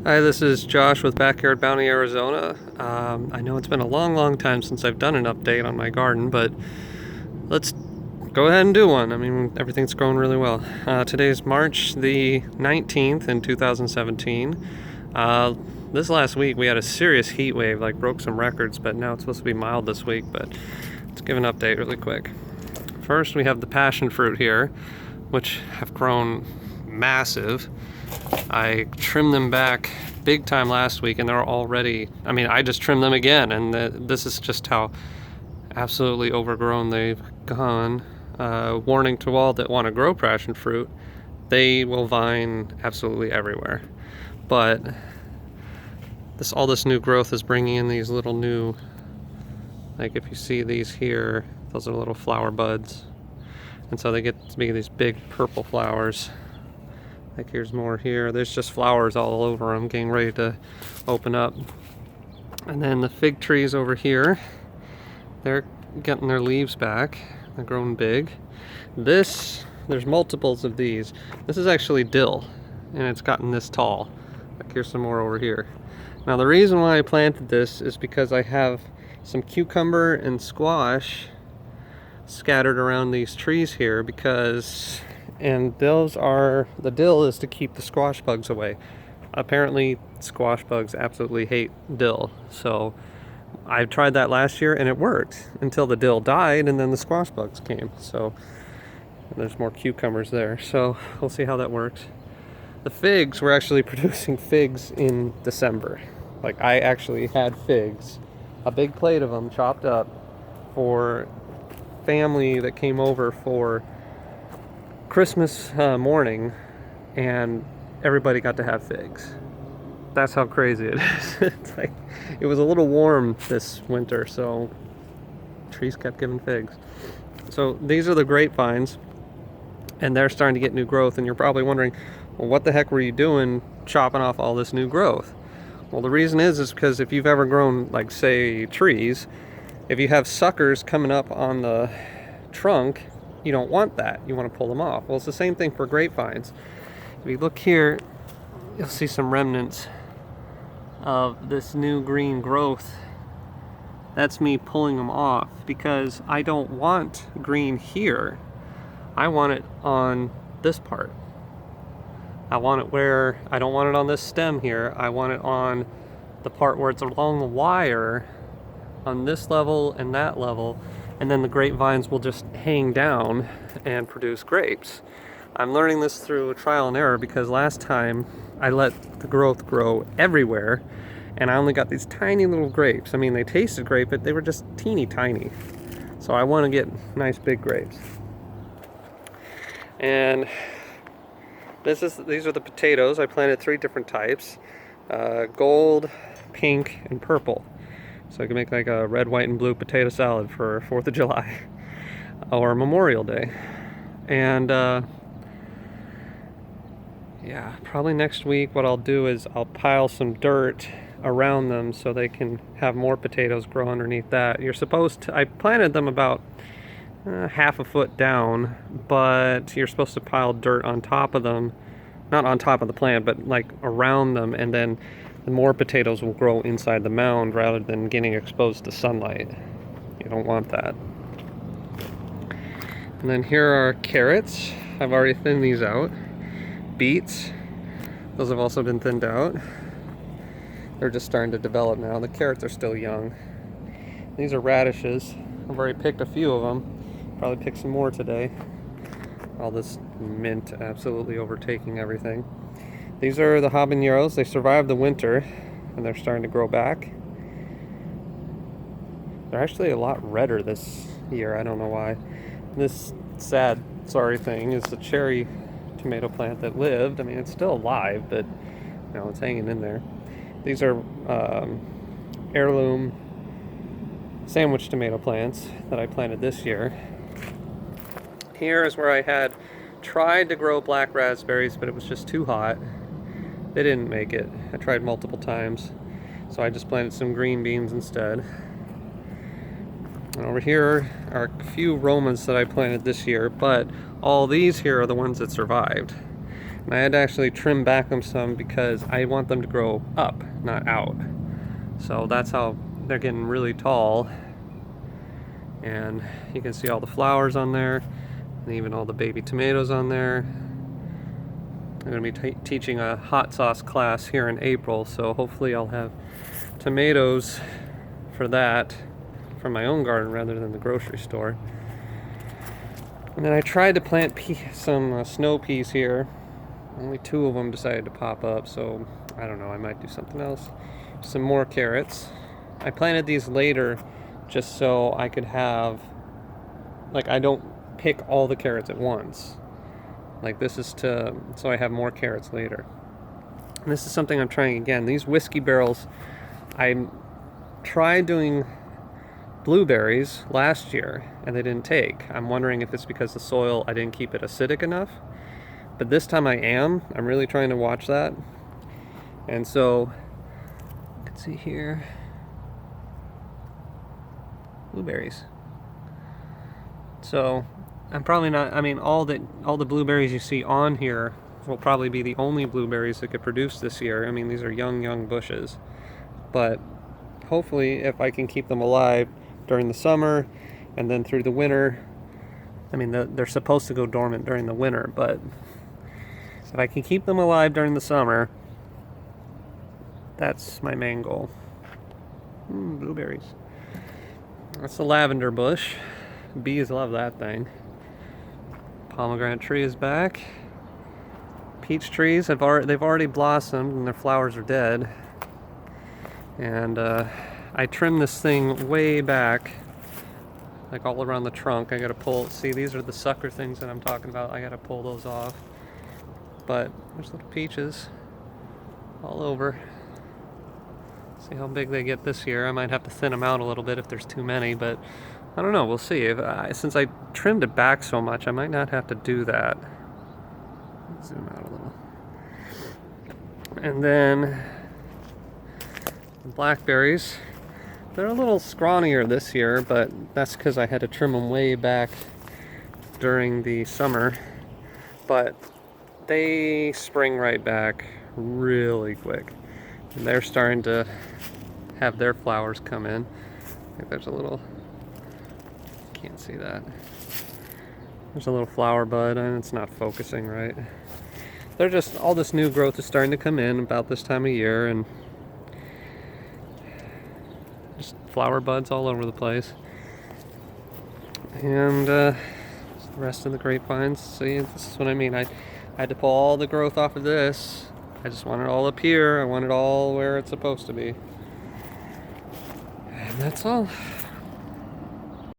Hi, this is Josh with Backyard Bounty, Arizona. I know it's been a long time since I've done an update on my garden, but let's go ahead and do one. I mean, everything's growing really well. Today's March the 19th in 2017. This last week we had a serious heat wave, like broke some records, but now it's supposed to be mild this week, but let's give an update really quick. First, we have the passion fruit here, which have grown massive. I trimmed them back big time last week and they're already, I just trimmed them again, and this is just how absolutely overgrown they've gone. Warning to all that want to grow passion fruit, they will vine absolutely everywhere. But all this new growth is bringing in these little new, like if you see these here, those are little flower buds. And so they get to be these big purple flowers. Like here's more here. There's just flowers all over them getting ready to open up. And then the fig trees over here, they're getting their leaves back. They're growing big. There's multiples of these. This is actually dill, and it's gotten this tall. Like here's some more over here. Now the reason why I planted this is because I have some cucumber and squash scattered around these trees here and the dill is to keep the squash bugs away. Apparently squash bugs absolutely hate dill, so I tried that last year and it worked until the dill died and then the squash bugs came. So there's more cucumbers there, so we'll see how that works. The figs, we're actually producing figs in December. Like I actually had figs, a big plate of them chopped up for family that came over for Christmas morning, and everybody got to have figs. That's how crazy it is. It's like, it was a little warm this winter, so trees kept giving figs. So these are the grapevines, and they're starting to get new growth, and you're probably wondering, well, what the heck were you doing chopping off all this new growth? Well, the reason is because if you've ever grown, like say trees, if you have suckers coming up on the trunk, you don't want that. You want to pull them off. Well, it's the same thing for grapevines. If you look here, you'll see some remnants of this new green growth. That's me pulling them off because I don't want green here. I want it on this part. I want it where, I don't want it on this stem here. I want it on the part where it's along the wire, on this level and that level, and then the grapevines will just hang down and produce grapes. I'm learning this through trial and error because last time I let the growth grow everywhere and I only got these tiny little grapes. I mean, they tasted great, but they were just teeny tiny. So I want to get nice big grapes. And these are the potatoes. I planted 3 different types, gold, pink, and purple. So I can make like a red, white, and blue potato salad for 4th of July or Memorial Day. And yeah, probably next week what I'll do is I'll pile some dirt around them so they can have more potatoes grow underneath that. I planted them about half a foot down, but you're supposed to pile dirt on top of them, not on top of the plant, but like around them, and then the more potatoes will grow inside the mound rather than getting exposed to sunlight. You don't want that. And then here are carrots. I've already thinned these out. Beets, those have also been thinned out. They're just starting to develop now. The carrots are still young. These are radishes. I've already picked a few of them. Probably pick some more today. All this mint absolutely overtaking everything. These are the habaneros. They survived the winter and they're starting to grow back. They're actually a lot redder this year. I don't know why. This sad, sorry thing is the cherry tomato plant that lived. I mean, it's still alive, but you know, it's hanging in there. These are heirloom sandwich tomato plants that I planted this year. Here is where I had tried to grow black raspberries, but it was just too hot. They didn't make it. I tried multiple times, so I just planted some green beans instead. And over here are a few Romas that I planted this year, but all these here are the ones that survived. And I had to actually trim back them some because I want them to grow up, not out. So that's how they're getting really tall. And you can see all the flowers on there, and even all the baby tomatoes on there. I'm going to be teaching a hot sauce class here in April, so hopefully I'll have tomatoes for that from my own garden rather than the grocery store. And then I tried to plant some snow peas here. Only 2 of them decided to pop up, so I don't know, I might do something else. Some more carrots. I planted these later just so I could have, like, I don't pick all the carrots at once. Like, this is so I have more carrots later. And this is something I'm trying again. These whiskey barrels, I tried doing blueberries last year and they didn't take. I'm wondering if it's because the soil, I didn't keep it acidic enough. But this time I am. I'm really trying to watch that. And so, you can see here, blueberries. So, I'm probably not, I mean, all the blueberries you see on here will probably be the only blueberries that get produced this year. I mean, these are young bushes. But hopefully, if I can keep them alive during the summer and then through the winter, I mean, they're supposed to go dormant during the winter, but if I can keep them alive during the summer, that's my main goal. Blueberries. That's the lavender bush. Bees love that thing. Pomegranate tree is back. Peach trees they've already blossomed and their flowers are dead. And I trimmed this thing way back, like all around the trunk. I gotta pull, see, these are the sucker things that I'm talking about. I gotta pull those off. But there's little peaches all over. See how big they get this year. I might have to thin them out a little bit if there's too many, but I don't know, we'll see. Since I trimmed it back so much, I might not have to do that. Zoom out a little. And then blackberries. They're a little scrawnier this year, but that's because I had to trim them way back during the summer. But they spring right back really quick. And they're starting to have their flowers come in. I think there's a little, can't see that. There's a little flower bud and it's not focusing right. They're just, all this new growth is starting to come in about this time of year, and just flower buds all over the place. And the rest of the grapevines, see, this is what I mean. I had to pull all the growth off of this. I just want it all up here. I want it all where it's supposed to be. And that's all.